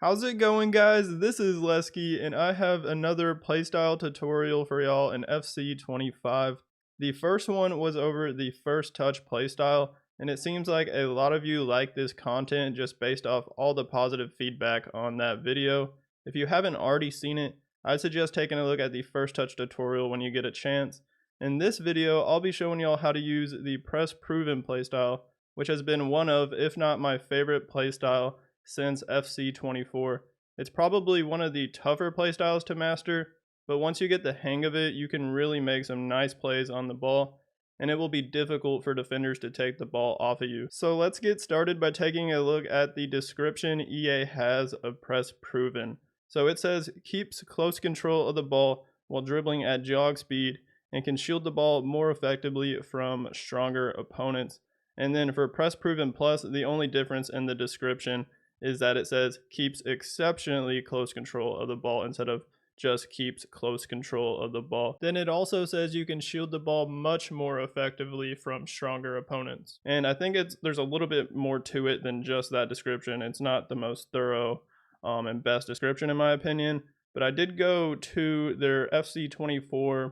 How's it going, guys? This is Lesky, and I have another playstyle tutorial for y'all in FC25. The first one was over the first touch playstyle, and it seems like a lot of you like this content just based off all the positive feedback on that video. If you haven't already seen it, I'd suggest taking a look at the first touch tutorial when you get a chance. In this video, I'll be showing y'all how to use the press proven playstyle, which has been one of, if not my favorite playstyle since FC24. It's probably one of the tougher playstyles to master, but once you get the hang of it, you can really make some nice plays on the ball, and it will be difficult for defenders to take the ball off of you. So let's get started by taking a look at the description EA has of press proven. So it says, keeps close control of the ball while dribbling at jog speed and can shield the ball more effectively from stronger opponents. And then for press proven plus, the only difference in the description is that it says keeps exceptionally close control of the ball instead of just keeps close control of the ball. Then it also says you can shield the ball much more effectively from stronger opponents. And I think there's a little bit more to it than just that description. It's not the most thorough and best description in my opinion, but I did go to their FC24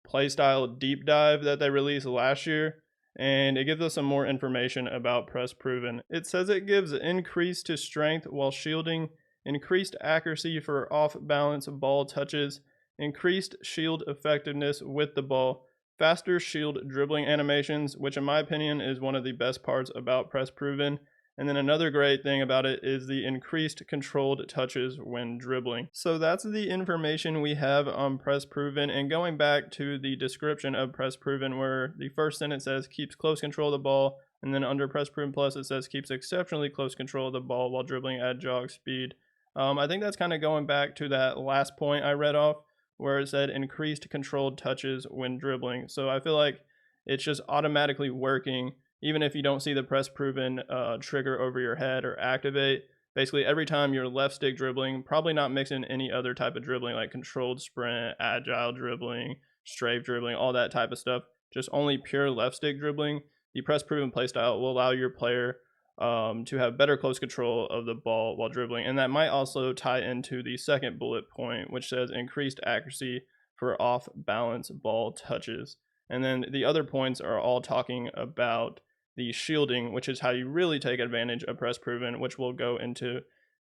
playstyle deep dive that they released last year, and it gives us some more information about press proven. It says it gives increase to strength while shielding, increased accuracy for off balance ball touches, increased shield effectiveness with the ball, faster shield dribbling animations, which in my opinion is one of the best parts about press proven. And then another great thing about it is the increased controlled touches when dribbling. So that's the information we have on press proven. And going back to the description of press proven, where the first sentence says keeps close control of the ball, and then under press proven plus it says keeps exceptionally close control of the ball while dribbling at jog speed. I think that's kind of going back to that last point I read off where it said increased controlled touches when dribbling. So I feel like it's just automatically working even if you don't see the press proven trigger over your head or activate. Basically every time you're left stick dribbling, probably not mixing any other type of dribbling like controlled sprint, agile dribbling, strafe dribbling, all that type of stuff, just only pure left stick dribbling, the press proven playstyle will allow your player to have better close control of the ball while dribbling. And that might also tie into the second bullet point, which says increased accuracy for off balance ball touches. And then the other points are all talking about the shielding, which is how you really take advantage of press proven, which we'll go into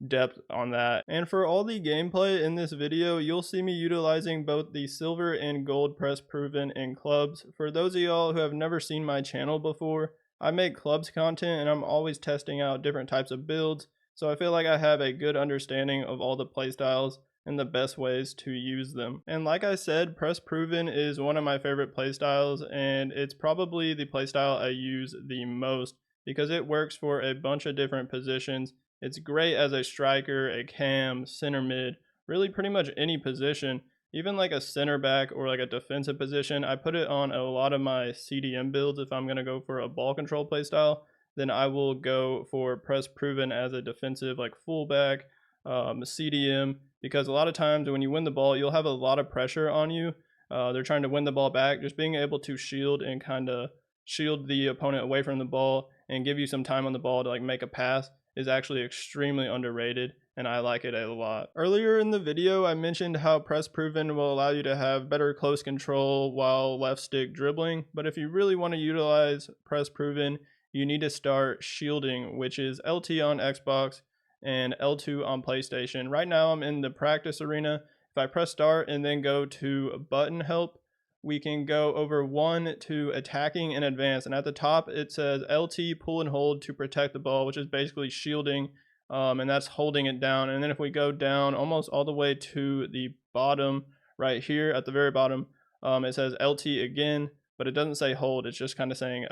depth on that. And for all the gameplay in this video, you'll see me utilizing both the silver and gold press proven in clubs. For those of y'all who have never seen my channel before, I make clubs content and I'm always testing out different types of builds, so I feel like I have a good understanding of all the playstyles and the best ways to use them. And like I said, press proven is one of my favorite playstyles, and it's probably the playstyle I use the most because it works for a bunch of different positions. It's great as a striker, a cam, center mid, really pretty much any position, even like a center back or like a defensive position. I put it on a lot of my CDM builds. If I'm going to go for a ball control playstyle, then I will go for press proven as a defensive like fullback, CDM, because a lot of times when you win the ball, you'll have a lot of pressure on you. They're trying to win the ball back. Just being able to shield and kind of shield the opponent away from the ball and give you some time on the ball to like make a pass is actually extremely underrated, and I like it a lot. Earlier in the video, I mentioned how press proven will allow you to have better close control while left stick dribbling, but if you really want to utilize press proven, you need to start shielding, which is LT on Xbox and L2 on PlayStation. Right now I'm in the practice arena. If I press start and then go to button help, we can go over 1 to attacking and advance, and at the top it says LT pull and hold to protect the ball, which is basically shielding, and that's holding it down. And then if we go down almost all the way to the bottom right here at the very bottom, it says LT again, but it doesn't say hold. It's just kind of saying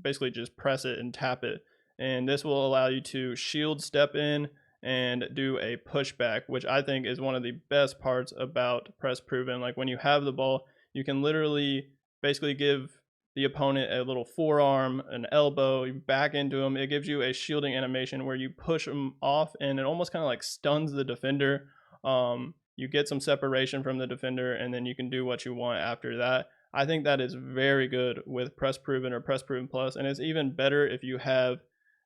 basically just press it and tap it, and this will allow you to shield, step in, and do a pushback, which I think is one of the best parts about press proven. Like when you have the ball, you can literally basically give the opponent a little forearm, an elbow, you back into them. It gives you a shielding animation where you push them off and it almost kind of like stuns the defender. You get some separation from the defender and then you can do what you want after that. I think that is very good with press proven or press proven plus, and it's even better if you have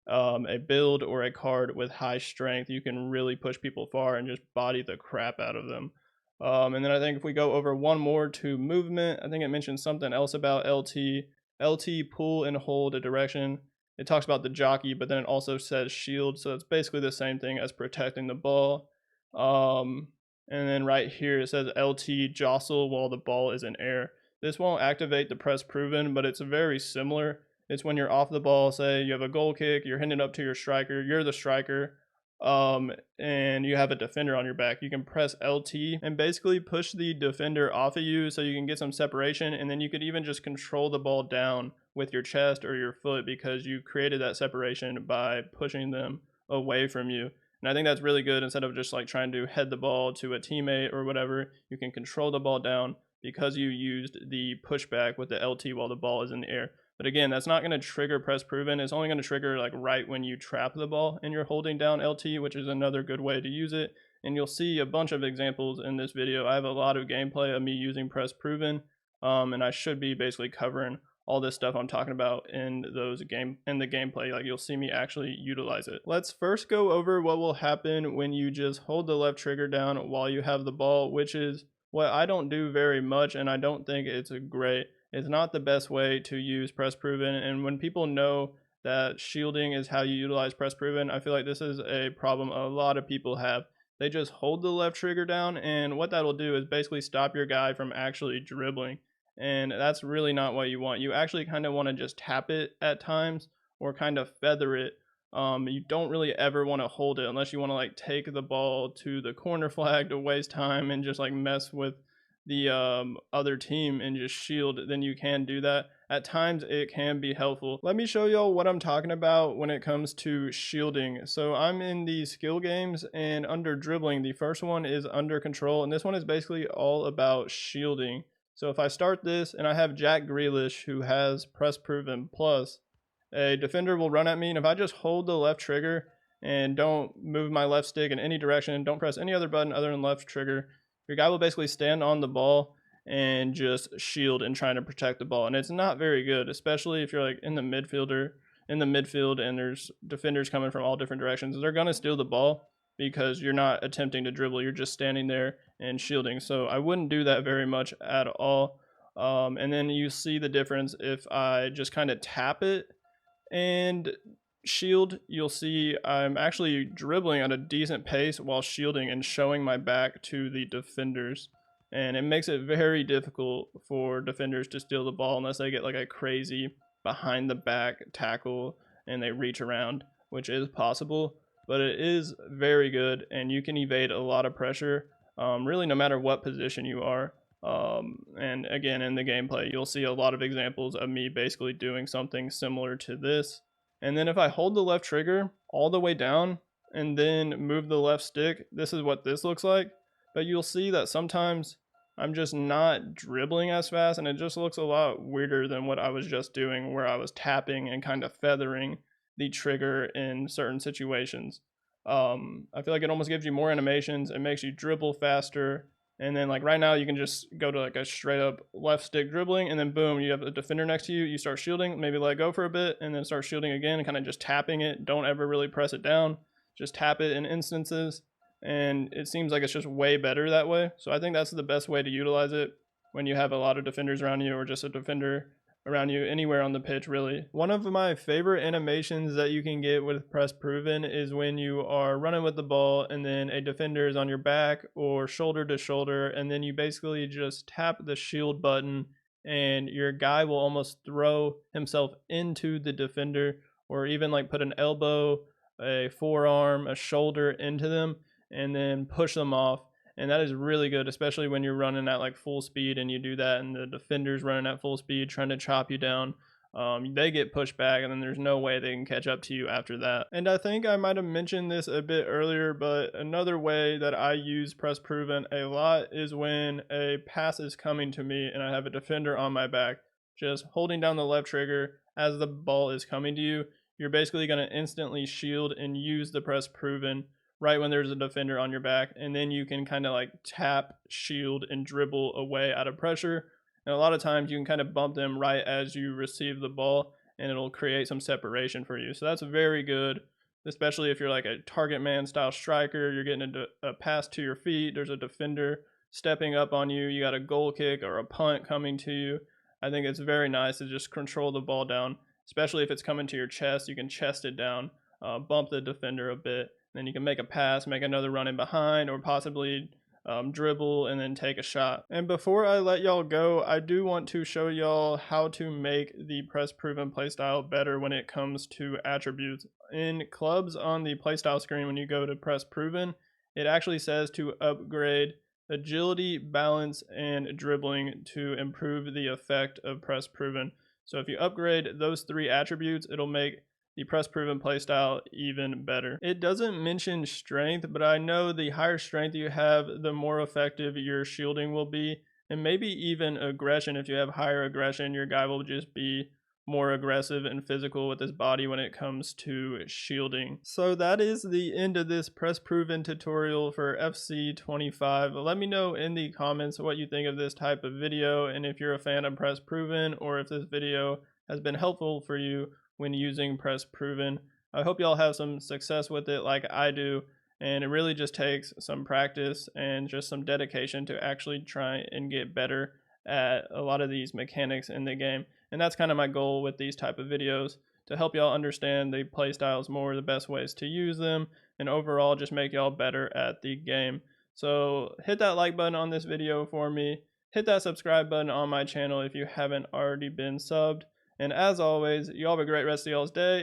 a build or a card with high strength, you can really push people far and just body the crap out of them. And then I think if we go over one more to movement, I think it mentions something else about LT. LT, pull and hold a direction. It talks about the jockey, but then it also says shield, so it's basically the same thing as protecting the ball. And then right here it says LT, jostle while the ball is in air. This won't activate the press proven, but it's very similar. It's when you're off the ball, say you have a goal kick, you're hitting it up to your striker, you're the striker, and you have a defender on your back. You can press LT and basically push the defender off of you so you can get some separation, and then you could even just control the ball down with your chest or your foot because you created that separation by pushing them away from you. And I think that's really good. Instead of just like trying to head the ball to a teammate or whatever, you can control the ball down because you used the pushback with the LT while the ball is in the air. But again, that's not going to trigger press proven. It's only going to trigger like right when you trap the ball and you're holding down LT, which is another good way to use it. And you'll see a bunch of examples in this video. I have a lot of gameplay of me using press proven, and I should be basically covering all this stuff I'm talking about in the gameplay. Like you'll see me actually utilize it. Let's first go over what will happen when you just hold the left trigger down while you have the ball, which is what I don't do very much, and I don't think it's great. It's not the best way to use press proven, and when people know that shielding is how you utilize press proven, I feel like this is a problem a lot of people have. They just hold the left trigger down, and what that'll do is basically stop your guy from actually dribbling, and that's really not what you want. You actually kind of want to just tap it at times or kind of feather it. You don't really ever want to hold it unless you want to like take the ball to the corner flag to waste time and just like mess with the other team and just shield. Then you can do that. At times it can be helpful. Let me show y'all what I'm talking about when it comes to shielding. So I'm in the skill games, and under dribbling, the first one is under control, and this one is basically all about shielding. So if I start this and I have Jack Grealish who has press proven plus, a defender will run at me, and if I just hold the left trigger and don't move my left stick in any direction, don't press any other button other than left trigger, your guy will basically stand on the ball and just shield and trying to protect the ball. And it's not very good, especially if you're like in the midfield and there's defenders coming from all different directions. They're going to steal the ball because you're not attempting to dribble. You're just standing there and shielding. So I wouldn't do that very much at all. And then you see the difference if I just kind of tap it and shield. You'll see I'm actually dribbling at a decent pace while shielding and showing my back to the defenders, and it makes it very difficult for defenders to steal the ball unless they get like a crazy behind the back tackle and they reach around, which is possible, but it is very good and you can evade a lot of pressure, really no matter what position you are. And again, in the gameplay, you'll see a lot of examples of me basically doing something similar to this. And then if I hold the left trigger all the way down and then move the left stick, this is what this looks like. But you'll see that sometimes I'm just not dribbling as fast, and it just looks a lot weirder than what I was just doing, where I was tapping and kind of feathering the trigger in certain situations. I feel like it almost gives you more animations. It makes you dribble faster. And then like right now you can just go to like a straight up left stick dribbling, and then boom, you have a defender next to you, you start shielding, maybe let go for a bit and then start shielding again, kind of just tapping it. Don't ever really press it down, just tap it in instances, and it seems like it's just way better that way. So I think that's the best way to utilize it when you have a lot of defenders around you, or just a defender around you anywhere on the pitch, really. One of my favorite animations that you can get with press proven is when you are running with the ball and then a defender is on your back or shoulder to shoulder, and then you basically just tap the shield button and your guy will almost throw himself into the defender, or even like put an elbow, a forearm, a shoulder into them and then push them off. And that is really good, especially when you're running at like full speed and you do that and the defender's running at full speed trying to chop you down. They get pushed back, and then there's no way they can catch up to you after that. And I think I might have mentioned this a bit earlier, but another way that I use press proven a lot is when a pass is coming to me and I have a defender on my back. Just holding down the left trigger as the ball is coming to you, you're basically going to instantly shield and use the press proven right when there's a defender on your back, and then you can kind of like tap, shield, and dribble away out of pressure. And a lot of times you can kind of bump them right as you receive the ball, and it'll create some separation for you. So that's very good, especially if you're like a target man style striker. You're getting a pass to your feet, there's a defender stepping up on you, you got a goal kick or a punt coming to you. I think it's very nice to just control the ball down, especially if it's coming to your chest. You can chest it down, bump the defender a bit, then you can make a pass, make another run in behind, or possibly dribble and then take a shot. And before I let y'all go, I do want to show y'all how to make the press proven playstyle better when it comes to attributes. In clubs on the playstyle screen, when you go to press proven, it actually says to upgrade agility, balance, and dribbling to improve the effect of press proven. So if you upgrade those 3 attributes, it'll make the press proven playstyle even better. It doesn't mention strength, but I know the higher strength you have, the more effective your shielding will be, and maybe even aggression. If you have higher aggression, your guy will just be more aggressive and physical with his body when it comes to shielding. So that is the end of this press proven tutorial for FC25. Let me know in the comments what you think of this type of video, and if you're a fan of press proven, or if this video has been helpful for you when using press proven. I hope y'all have some success with it like I do, and it really just takes some practice and just some dedication to actually try and get better at a lot of these mechanics in the game. And that's kind of my goal with these type of videos, to help y'all understand the play styles more, the best ways to use them, and overall just make y'all better at the game. So hit that like button on this video for me, hit that subscribe button on my channel if you haven't already been subbed, and as always, y'all have a great rest of y'all's day.